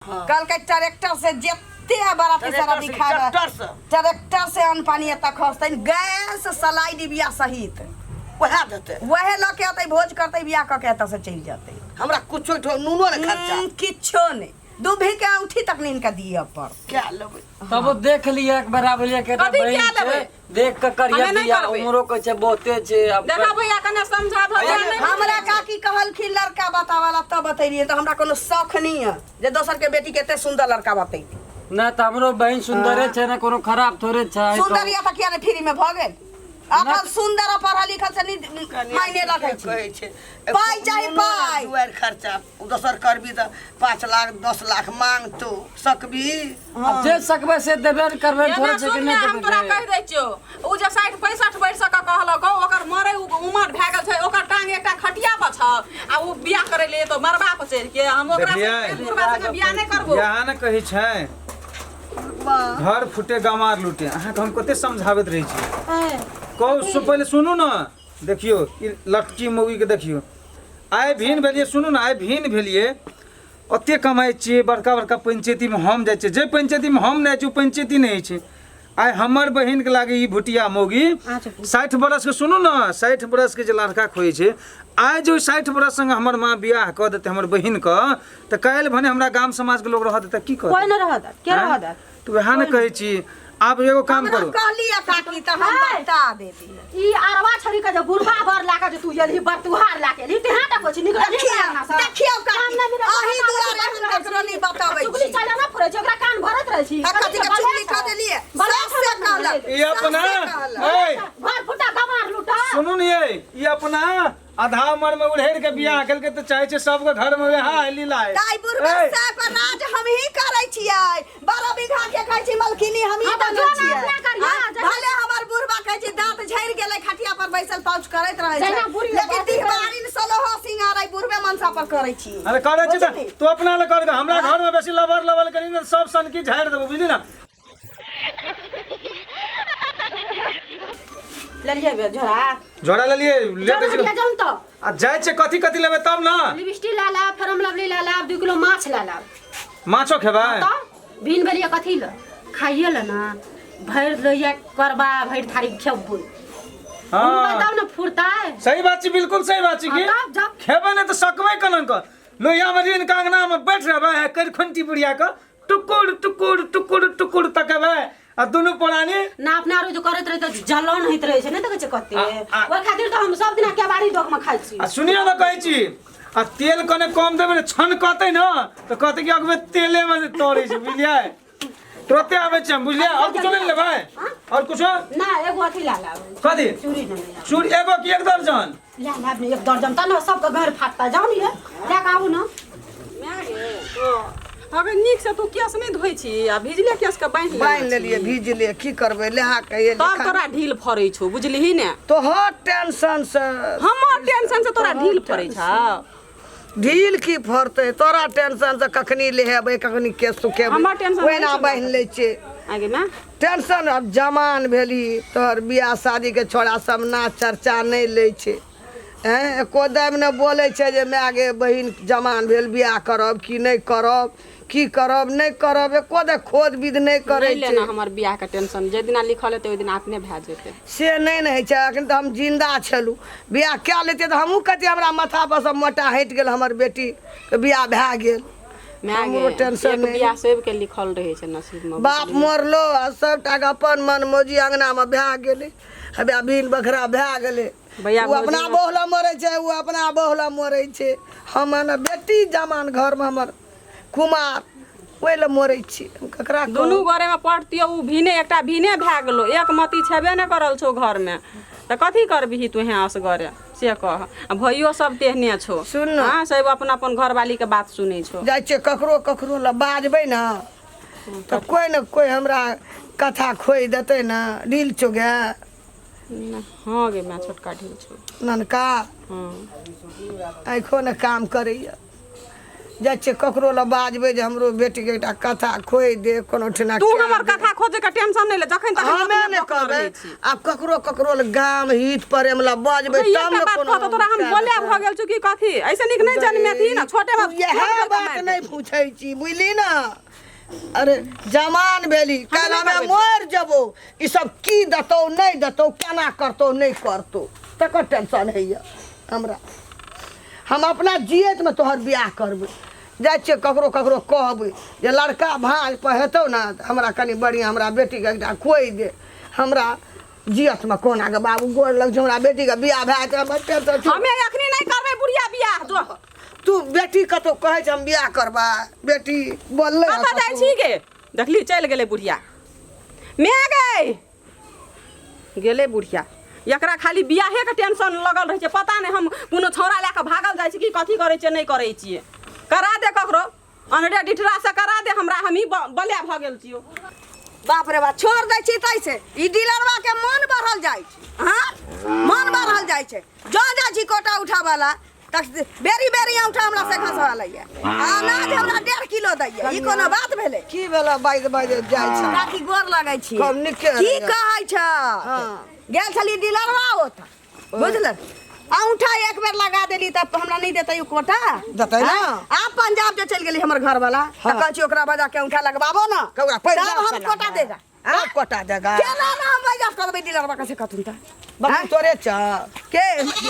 कल के ट्रैक्टर से जेते बड़ा सारा दिखा ट्रैक्टर से अन्न पानी एत खसते गैस सलाइड बिया सहित वह देते वह ल के आते भोज करते बिया क के एत से चल जाते हमरा कुछो नूनो ने खर्चा किछो नहीं दूभी के अंगूठी तक नहीं इनका दिए पर क्या लेबे तब वो देख लिया एक बराबर लिया के देख के करिया दिया उमरो के छे बहुते छे अब देखा भैया कने समझा भैया हमरा का की कहल खी लड़का बतावाला तब बतैलिए तो हमरा कोनो शौक नहीं है जे दोसर के बेटी के एते सुंदर लड़का बतैती ना त हमरो बहन सुंदरे छे ना कोनो खराब थोड़े छे सुंदरिया त किया ने फ्री में भ गेल अपन सुंदर पढ़ा लिखल से मायने रखे छे पाई चाहे पाई दुआर खर्चा दोसर करबी त 5 लाख 10 लाख मांग तो सकबी अब जे सकबे से देबे करबे थोड़े छे कि नहीं हम तोरा कह दै छियो उ जे 60 65 वर्ष का कहलक ओकर मरे उमर भ गेल छै ओकर टांग एकटा खटिया पर छ आ उ बियाह करे ले तो मरबा पर चढ़ के हम ओकरा से बियाह नहीं करबो यहाँ न कही छै घर फुटे गमार लूटे अहाँ के हम कते समझावत रही छी कहू सो पहले सुनू न देखियो ई लटकी मौगी के देखियो आइ भिन भेलिए सुनू न आइ भिन भेलिए ओते कमाई छिए बड़का बड़का पंचायती में हम जाय छै जे पंचायती में हम नहीं छै पंचायती नहीं छै आइ हमर बहिन के लागे ई भुटिया मौगी 60 बरस के सुनू न 60 बरस के जे लड़का खोई छै आइ जो 60 बरस संग हमर माँ बियाह क देते हमर बहिन क त काल्हि भने हमरा गाम समाज के लोग रहत त की करत कोई न रहत के रहत तो वहाँ न कहै छी आप एगो काम करो कहलिए काकी त हम बता देती ई अरवा छड़ी के जे बुरबा भर लाके जे तू येली बतुहार लाके ली तेहा त कोछि निकल देखियो काकी अही दुआरे हम ककरो नहीं बताबै चुगली चला ना फरे ओकरा कान भरत रहै छी कथि के चुगली क देलिए सबसे कहलक ई अपना ए घर फुटा गमार लुटा सुनू न ये ई अपना आधा उम्र में उड़ेर के बियाह कल के त चाहे छै सब के घर में वहाँ लीला है गाय बुरबा से पर राज हम ही करै छियै 12 बीघा के कहै छी मलकिनी हम ही बनै छियै भले हमर बुरबा कहै छी दांत झड़ गेलै खटिया पर बैसल पाउच करैत रहै छै लेकिन दिहबारिन सलोहो सिंगारै बुरबे मनसा पर करै छी अरे करे छी त तू अपना ले कर दे हमरा घर में बेसी लबर करी न सब सन की झाड़ देबो बुझली ना ललिए बे झोड़ा ले लिए ले ले जाऊं तो आ जाय छै कथि कथि लेबे तब ना लिपस्टिक लाला फरम लवली लाला 2 किलो माछ लाला माछो खेबै तो बिन बेलिया कथि ल खाइए ल ना भर लइया करबा भर थारी खेबू हां तब न फुरता सही बात छी बिल्कुल सही बात छी की खेबै न त सकबै कनन क लोहिया में रिन कांगना में बैठ रहबै कर खंटी बुढ़िया क टुकुर टुकुर टुकुर टुकुर तकबै आ दुनु पुरानी ना अपना रो जो करत रहे त जलन होइत रहे छै ने त कते ओइ खातिर त हम सब दिन के बारी डोक में खाइ छी आ सुनियो न कहै छी आ तेल कने कम देबै न छन कहतै न त कहतै कि अगबे तेले में तोड़ै छै बुझलियै तुरते आबै छै बुझलियै और कुछ नहीं लेबै और कुछ ना एगो अथी लाला कथि चूड़ी नहीं चूड़ी एगो की एक दर्जन ला अपने एक दर्जन त न सबके घर फाटता जाऊ नि ले का आऊ न अबे निक से तू केस में धोइ छी आ भिजले केस के बांध लेलिए भीजले की करबै लेहा के तब तोरा ढील फरै छौ बुझलिही ने तो हर टेंशन से हमर टेंशन से तोरा ढील फरै छौ ढील की फरते तोरा टेंशन से कखनी लेहेबै कखनी केस सुखेबै हमर टेंशन ओहिना बांध लै छै आगे में टेंशन अब जवान भेली तोहर बियाह शादी के छोड़ा सब ना चर्चा नहीं लै छै एको दाम ने बोलै छै जे माय गे बहिन जवान भेल बियाह करब कि नहीं करब की करब नहीं करब एको दे खोद विध नहीं करे छै लेना हमर बियाह के टेंशन जे दिना लिखल हेतै ओइ दिन अपने भए जेतै से नहीं न होइ छै अखन त हम जिंदा छलू बियाह कए लेते त हमहू कते हमरा माथा पर सब मोटा हटि गेल हमर बेटी के बियाह भए गेल मैं टेंशन नहीं बियाह सब के लिखल रहे छै नसीब में बाप मरलो आ सबटा के अपन मन मौजी अंगना में भए गेलै हबे अभिन बखरा भए गेलै वो अपना बहुला मरै छै वो अपना बहुला मरै छै हम न बेटी जमान घर में हमर कुमार ओइ ल मरै छी ककरा दुनू घरे में पड़तियो उ भिने एकटा भिने भए गेलो एक मती छेबे ने करल छौ घर में त कथी करबिही तू यहाँ असगरे से कह आ भइयो सब तेहने छौ सुन हां सब अपन अपन घरवाली के बात सुनै छौ जाय छै ककरो ककरो ल बाजबै न त कोई न कोई हमरा कथा खोइ देतै न ढील चोगे हां गे मैं छोटका ढील छौ ननका हां आँखो न काम करैया जाइ छियै ककरो लए बाजबै जे हमरो बेटीके एकटा कथा खोइ दे कोनो ठिना तू हमर कथा खोजे के टेंशन नहीं ले जखन तक हमे ने कहबै आब ककरो ल गाम हित प्रेम ला बाजबै तब ने कोनो तोरा हम बोले भ गेल छु की कथी ऐसे निक नहीं जन्मे थी ना छोटे में यह बात नहीं पूछै छी बुझली ना अरे जमान भेली काल हमे मर जबो ई सब की दतौ नहीं दतौ केना करतौ नहीं करतौ तकर टेंशन है हमरा हम अपना जियत में तोहर बियाह करबै जाइ छियै ककरो कहबै जे लड़का भाँज पर हेतौ ना हमरा कनि बढ़िया हमरा बेटीके एकटा खोइ दे हमरा जियत में कोना के बाबू गोर लग हमरा बेटीके बियाह भए जेतै हमे अखनी नहीं करबै बुढ़िया बियाह जो तू बेटी कतो कहै छै हम बियाह करबा बेटी बोलले कतऽ जाइ छी गे देखली चल गेलै बुढ़िया मैं गई गेलै बुढ़िया एकरा खाली बियाहे के टेंशन लगल रहै छै पता नहीं हम कोनो छौरा लए के भागल जाइ छी की कथी करै छै नहीं करै छियै करा दे ककरो अनरे डिठरा से करा दे हमरा हमी बलिया भ गेल छियो बाप रे बाप छोड़ दै छी तैसे ई डीलरवा के मन बढ़ल जाइ छै हां मन बढ़ल जाइ छै जो जाइ छी कोटा उठावाला तक बेरी औठा हमरा से खसवा लइए अनाज हमरा 1.5 किलो दैए ई कोनो बात भेलै की भेला बाइद जाइ छै काकी गोर लगै छी कम निके की कहै छ गेल छली डीलरवा ओत बुझल औठा एक बेर लगा देली तब हमरा नहीं देतै कोटा देतै ना आप पंजाब जे चल गेली हमर घर वाला त कहै छी ओकरा बजा के औठा लगबाबो ना कौरा पैसा तब हम कोटा देगा कब कोटा देगा केना ना हम बजा करबै डीलरवा का से कथुन त बाबू तोरे छ के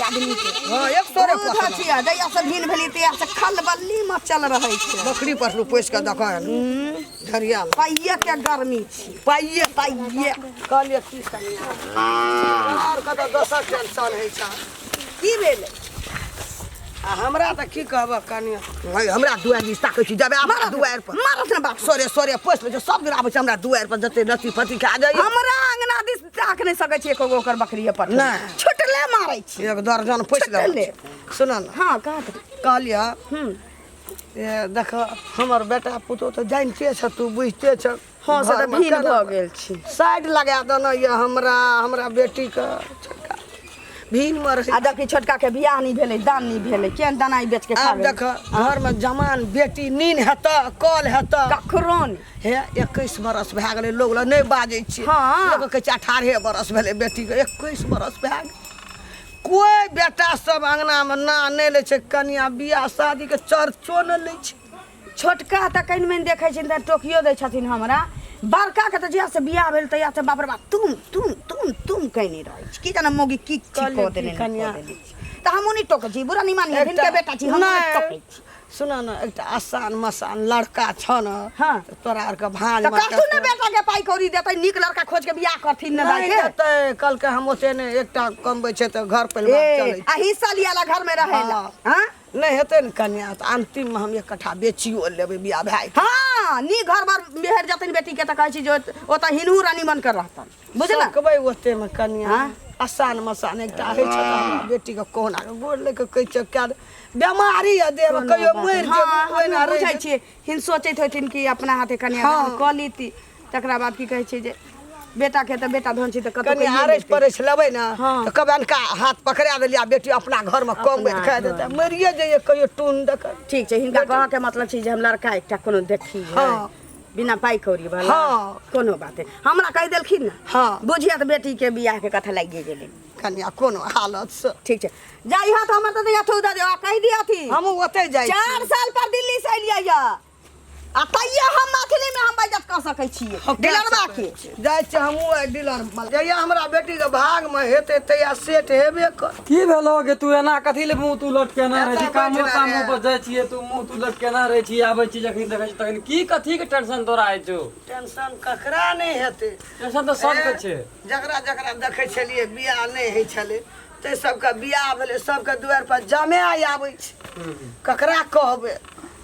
आदमी के हां एक तोरे बहुत छिया जइया से भिन भेली तइया से खलबल्ली मचल रहै छै बकरी पर पोस के दकान धरिया पाइये के गर्मी छी पाइये कहलिए की कनिया और कत दोसर टेंशन है छ की भेलै आ हमरा त की कहब कनिया हमरा दुआर दिस ताकै छी जबे हमरा दुआर पर मारत ना बाप सोरे पोस ले सब दिन आबै छै हमरा दुआर पर जते लती फती खा जाय हमरा अंगना दिस ताक नहीं सकै छी एको ओकर बकरिए पर नहीं। छुटले मारै छी एक दर्जन पोस ले सुन न हां कहा कहलिया ए देख हमर बेटा पुतो तो जानते छ तू बुझते छ हां से त भिन भ गेल छी साइड लगा दन ये हमरा बेटी के छोटका भिन मर आ देखी छोटका के बियाह नहीं भेलै दान नहीं भेलै केन दनाई बेच के अब खाबै देख घर में जमान बेटी नीन हेता कल हेता कखरो नहीं हे 21 बरस भए गेलै लोग ल नहीं बाजै छी हाँ। लोग कहै छै 18 बरस भेलै बेटी के 21 बरस भए गेल कोई बेटा सब अंगना में ना नहीं ले छै कनिया बियाह शादी के चर्चो न ले छै छोटका त कहीं में देखै छै त टोकियो दै छथिन हमरा बड़का के त जिया से बियाह भेल तया से बाप रे बाप तुम कहीं नहीं रहै छी की जाने मोगी की कहलियै को कि देने कनिया। त हमहु नहीं टोकै छी बुरा नहीं मानिए जिनके बेटा छी हम नहीं टोकै छी सुन न एकटा आसान मसान लड़का छ न हाँ। त तोरा आर के भांज त कथु ने बेटा के पाई कौड़ी देतै नीक लड़का खोज के बियाह करथिन न दाई के देतै कल के हम ओते ने एकटा कमबै छै त घर परिवार चलै ए आ हिस्सा लियाला घर में रहेला हाँ। हां नहीं हेतै न कन्या त अंतिम में हम एक कट्ठा बेचियो लेबै बियाह भाई हां नी घर बार मेहर जतन बेटी के त कहै छी जो ओता हिनू रानी बन कर रहतन बुझला सकबै ओते में कन्या हाँ। आसान मसान एकटा है छ हमरा बेटी के कोना के गोड़ लेके कहै छ क्या बीमारी है देव कहियो मर हां जेबै ओइना हम रहि बुझै छी हिन सोचैत होथिन कि अपना हाथे कन्या हाँ। दान क लीती तकरा बाद की कहै छै जे बेटा के त बेटा धन छी त कतौ कन्या आरस परस लेबै न हाँ। त कब अनका हाथ पकड़ा देलिया बेटी अपना घर में कम अपना खा देता मरिए जाइए कहियो टून देख ठीक छै हिनका कह के मतलब छै जे हम लड़का एकटा कोनो देखी हाँ। बिना पाई कौड़ी वाला हाँ। कोनो बात है हमरा कह देलखिन न हाँ। बुझिया त बेटी के बियाह के कथा लागि गेलै कन्या कोनो हालत से ठीक छै जाई हाथ हमर त दिया थू दे कह दिया थी हम ओते जाइ छी 4 साल पर दिल्ली से एलियै या आ तैया हम मैथिली में हम बजत क सकै छियै डीलरवा के जाइ छी हमहू डीलर जइया हमरा बेटी के भाग में हेतै तैया सेट हेबे कर की भेलो के तू एना कथी ले मुंह तू लटकेना रहे छी एतऽ कामो बैठना कामो रे। पर जाइ छिए तू मुंह तू लटकेना रहे छी आबै छी जखन देखै छी तखन की कथी के टेंशन तोरा आइ छौ टेंशन ककरा नहीं हेतै टेंशन तो सबके छै जकरा देखै छलिए बियाह नहीं होइ छलै ते सबके बियाह भेलै सबके दुआर पर जमे आबै छै ककरा कहबै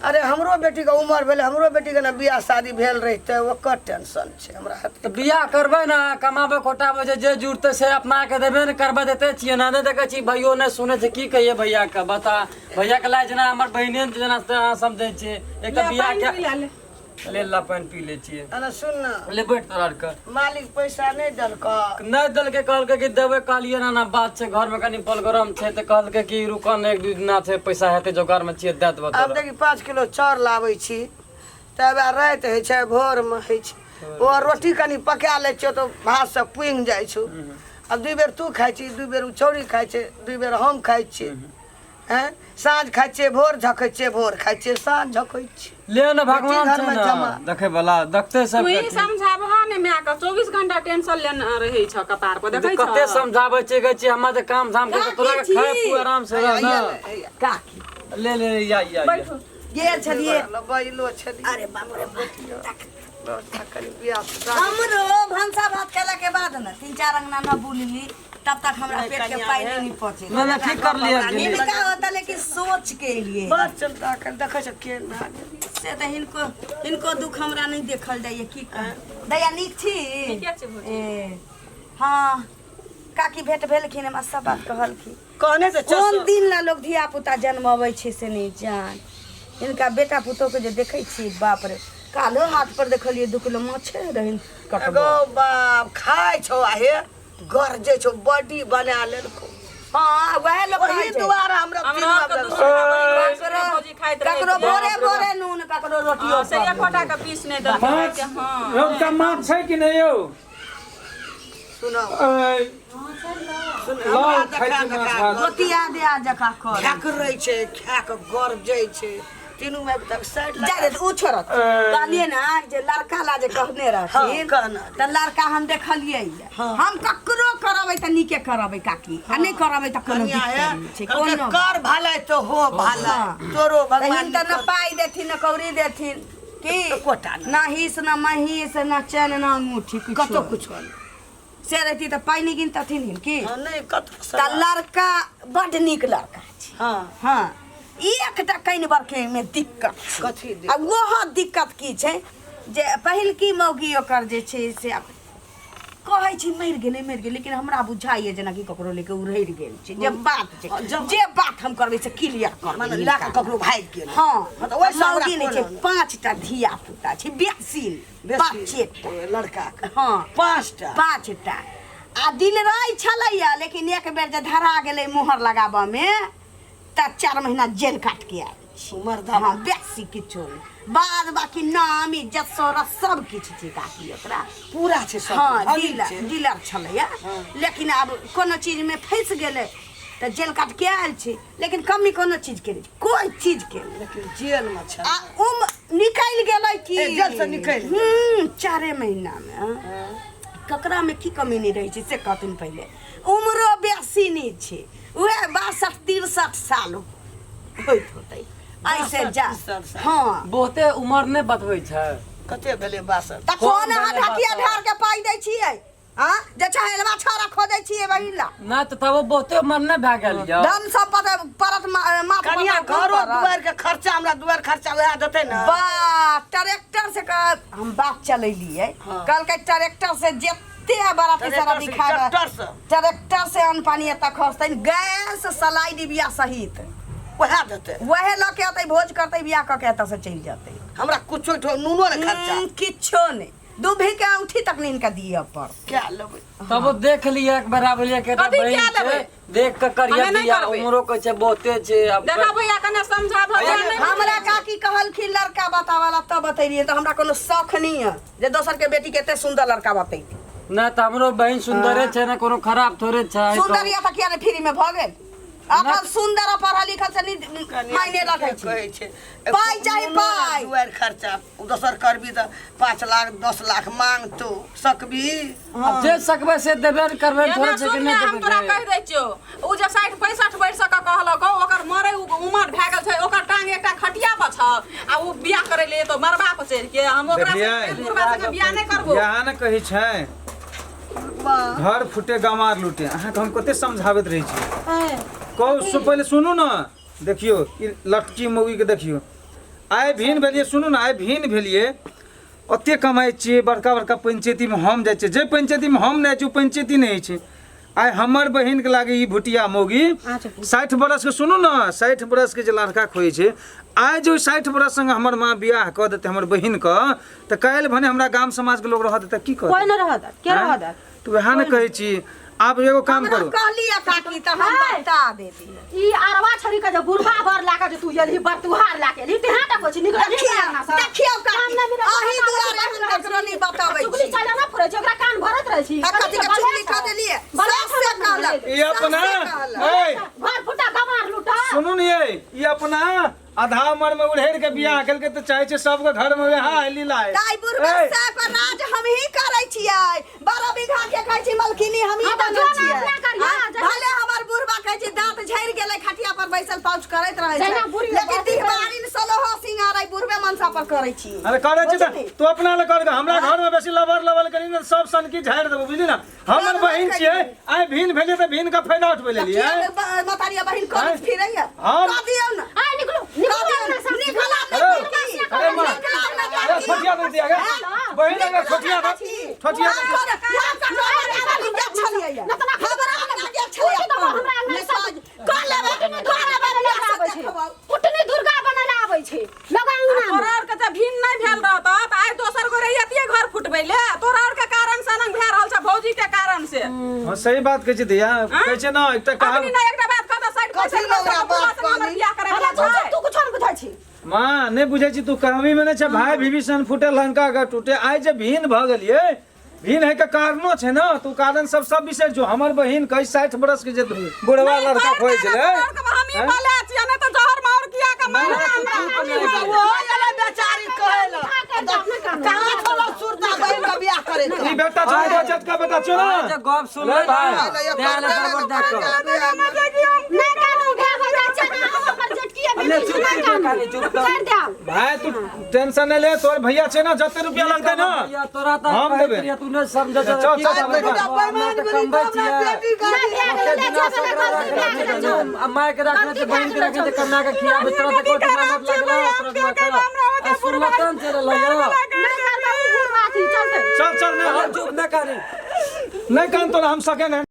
अरे हमरो बेटी के उम्र भेलै हमरो बेटी के ना बियाह शादी भेल रहितै ओकर टेंशन छै हमरा तो बियाह करबै ना कमाबै खोटाबै जे जुड़तै से अपना के देबे ने करबा देते छियै ना देखै छी भैयो ने सुनै छै की कहिए भैया के बता भैया के लाज ना हमर बहिने जना समझै छै एक बियाह के ले ला पानी पी ले छिए अरे सुन ना ले बैठ तोरा के मालिक पैसा नहीं दलका नहीं दल के कहल के कि देवे कालिए ना बात छै घर में कनी पलगरम छै त कहल के कि रुकन एक दू दिन छै पैसा हेते जोगार में छिए दे देबो अब देखी 5 किलो चाउर लाबै छी तब रात होइ छै भोर में होइ छै ओ रोटी कनी पका ले छियो तो भात से पुंग जाइ छौ अब 2 बेर तू खाइ छी 2 बेर उ छौरी खाइ छै 2 बेर हम खाइ छी हैं साँझ खाइ छियै भोर झकै छियै भोर खाइ छियै साँझ झकै छी ले न भगवान घर छै में ना जमा। देखे वाला देखते सब तू ही समझाबह ने मैं का 24 घंटा टेंशन लेन रहै छ कपार पर देखै छ कते समझाबै छै गै छी हमरा त काम धाम के तोरा के खाए पू आराम से रह ना काकी ले या बैठो गेल छलिए बैलो छली अरे बाप रे बाप व्यवस्था करी बियाह से हमरो भंसा भात खेला के बाद न 3-4 अंगना न बुलली तब तक हमरा पेट के पानी नहीं पहुंचे ना ठीक कर लिया इनका होता लेकिन सोच के लिए बस चलता कर देखै छ के ना से तो इनको दुख हमरा नहीं देखल जाइए की कर दया नीक छी ठीके छै भौजी ए हाँ काकी भेट भेलखिन हम सब बात कहलखिन कहने से कोन दिन ला लोग धिया पुता जन्मबै छै से नहीं जान इनका बेटा पुतोह के जे देखै छी बाप रे कालो हाथ पर देखलिए 2 किलो माछ रहन एगो बाप खाइ छौ आहे गरजे छौ बॉडी बना लेलको हाँ वह लोग वही खाइ छै। दुआरा हमरा हमरा के दूसरा भौजी खाइत रहै ककरो भोरे भोरे नून ककरो रोटियो से एक फोटा के पीस नहीं दल के हां रौदा माछ छै कि नहीं यौ सुनो लो खाइ छी माछ भात रोटिया दे आ जका कर खाकरै छै खाक गरजे छै तीनू में तक साइड जा रे उ छोरत कहलिए ना जे लड़का ला जे कहने रहथिन हाँ, कहना। त लड़का हम देखलिए हम ककरो करबै त नीके करबै काकी आ नहीं करबै त कोनो कन्या है दिक्कत छै कोनो कर भलाई तो हो भलाई तोरो भगवान त न पाई देथिन न कौड़ी देथिन की कोटा न। ना हिस न महिस न चैन न अंगूठी कतो कुछ कुछ से रहती त पाई नहीं गिनतथिन की हां नहीं कतो त लड़का बड नीक लड़का छै हां हाँ एकटा कइन बरके में दिक्कत छै। कथी आ वह दिक्कत की छै जे पहिलकी मौगी ओकर जे छै से आब कहै छी मरि गेलै लेकिन हमरा बुझाइए जेना कि ककरो लेके उ रहि गेल छै जे बात छै जे बात हम करबै से क्लियर कर माने लाख ककरो भाग गेल हाँ मतलब ओइ सब मौगी नहीं छै हमरा 5टा धिया पुता छै बेसील बच्चेटा लड़का हाँ 5टा 5टा आ दिल रही छलैया लेकिन एक बेर जे धरा गेलै मोहर लगाबऽ में त 4 महीना जेल काट के आयल छी मर्दा हाँ बेसी किछो नहीं बाद बाकी नाम इज्जत शोहरत सब किछु छै काकी ओकरा पूरा छै सब हाँ डीलर छलैया लेकिन अब कोनो चीज में फंस गेलै त जेल काट के आयल छी लेकिन कमी कोनो चीज के नहीं कोई चीज के नहीं लेकिन जेल में छै आ निकल गेलै की जेल से निकल 4 महीना में ककरा में की कमी नहीं रही छै से कहथिन पहले उम्रो बेसी नहीं छै उहे 62-63 साल होइत होतै ऐसे जा 62 साल। हाँ बहुते उम्र ने बतबै छै कते भेलै 62 त कोन हटिया ढार के पाई दै छियै हां जे चाहेलवा छोरा खोदै छियै बहिला ना त तब बहुते उम्र ने भए गेल यौ धन सब परत माथ कनिया घरो दुआर के खर्चा हमरा दुआर खर्चा वह देतै ना बा ट्रैक्टर से हम बात चलैलिए कहलकै ट्रैक्टर से जेते बड़ा पैसा दिखाएगा ट्रैक्टर से अन्न पानी एत खर्चतै गैस सलाइ डिबिया सहित वह देतै वह ल के अतै भोज करतै बियाह क के एत से चल जतै हमरा कुछो नूनो ने खर्चा किछो नहीं दूभी के औठी तक नहीं इनका दिए पर क्या लेबै तब देख लिया एक बराबर के कथी क्या लेबै? देख के करिया हमे नहीं दिया करबै। उम्रो के छै बहुते छै अब देखा भैया कने समझा भैया नहीं हमरा काकी कहलखिन लड़का बतावाला तब बतैलिए तो हमरा कोनो शौक नहीं है जे दोसर के बेटी के एते सुंदर लड़का बतैती ना त हमरो बहन सुंदरे छै ना कोनो खराब थोड़े छै सुंदरिया त किया ने फ्री में भ गेल अपन सुंदर और पढ़ा लिखल से नहीं मायने रखै छै कहै छै पाई चाहे पाई दुआर खर्चा दोसर करबी त 5 लाख 10 लाख मांग तो सकबी अब जे सकबे से देबे न करबे थोड़े छै कि सुन नहीं हम तोरा देबे कह दै छियो उ जे 60-65 वर्ष का कहलक ओकर मरे उमर भए गेल छै ओकर टांग एकटा खटिया पर छ आ उ बियाह करे ले तो मरबा पर चढ़ के हम ओकरा से पूर्वा से बियाह नहीं करबो यहाँ न कहै छै घर फुटे गमार लूटे अहाँके हम कते समझाबैत रहै छी कहू पहिले सुनू न देखियो ई लटकी मौगी के देखियो आइ भिन भेलिए सुनू न आइ भिन भेलिए ओते कमाइ छियै बड़का बड़का पंचायती में हम जाइ छियै जे पंचायती में हम नहि जाइ छियै ओ पंचायती नहि होइ छै आइ हमर बहिन के लागे ई भुटिया मोगी 60 बरस के सुनू ना 60 बरस के जे लड़का खोई छै आइ जो 60 बरस संग हमर माँ बियाह क देते हमर बहिन क त काल्हि भने हमरा गाम समाज के लोग रहत त की कर कोई न रहत के रहत तो वह न कहै छी आप एगो काम करू कहलिए काकी त हम बता देती ई अरवा छरी के जे बुढ़वा भर लाके जे तू यही बतुहार लाके ली तेहा तक छी निकल देखियो काकी अही दुआरे हम ककरो नहीं बताबै छी चुगली चले ना फरे छै ओकरा कान भरत रहै छी कथि के चुगली क देलिए सबसे कहलक ई अपना ए घर फुटा गमार लुटा सुनू ने ई अपना आधा उम्र में उड़ेर के बियाह कल के त चाहे छै सबके घर में हां लीला है दाई बुढ़बा से पर राज हम ही करै छियै 12 बीघा के कहै छी मलकिनी हम ही बनै छियै भले हमर बुढ़बा कहै छी दांत झैर गेलै खटिया पर बैसल पाउच करैत रहै छै लेकिन दिहबारिन सलोहो सिंगार आई बुढ़बे मनसा पर करै छी अरे करे छी त तू अपना ले कर दे हमरा घर में बेसी लबर करी न सब सन की झाड़ देबो बुझली ना हमर बहिन छियै आइ भीन भेले त भीन का फायदा उठबै लेलिए मतारिया बहिन कर फिरैया हम क दियौ ना आ निकलो अरे मां अरे छोटिया दे दिया गे बहिन अगर छोटिया कुटनी दुर्गा बनल आबै छै लगांगना तोरा और के त भिन नहीं भेल रहत त आइ दोसर गो रहियतिए घर फुटबैले तोरा और के कारण से नंग भे रहल छ भौजी के कारण से हां सही बात कहै छी दिया कहै छै ना एकटा कहा अपनी ना एकटा बात कहता साइड पैसा बियाह करे तू कुछ न बुझै छी मां नहीं बुझै छी तू कहबी में नै छै भाई विभीषण फूटे लंका का टूटे आइ जे भीन भ गेलिए भीन है के कारणो छै ना तू कारण सब विषय जो हमर बहिन कई 60 बरस के जे बुढ़वा लड़का खोइ छले हम ही बोले छी ने त जहर मार किया के मार वो वाला बेचारी कहला कहां छोलो सुरता बहिन का बियाह करे ई बेटा छै बचत का बेटा छै ना जे गप सुन ले भाई त्याले बराबर देखो नहीं कानू भे हो जा छै ना हमर जटकिया ले चुप कर दे भाई तू टेंशन नहीं ले तोर भैया छै ना जते रुपया लगते ना या तोरा त हम देबे तू ने समझ जा चल चल अम्मा के रखने से बहन के रखने से कन्या के खिया बिस्तरा से कोट मामत लगला तोरा सुनलतन चले लगा चल चल हम चुप न करी नहीं कान तो हम सके नहीं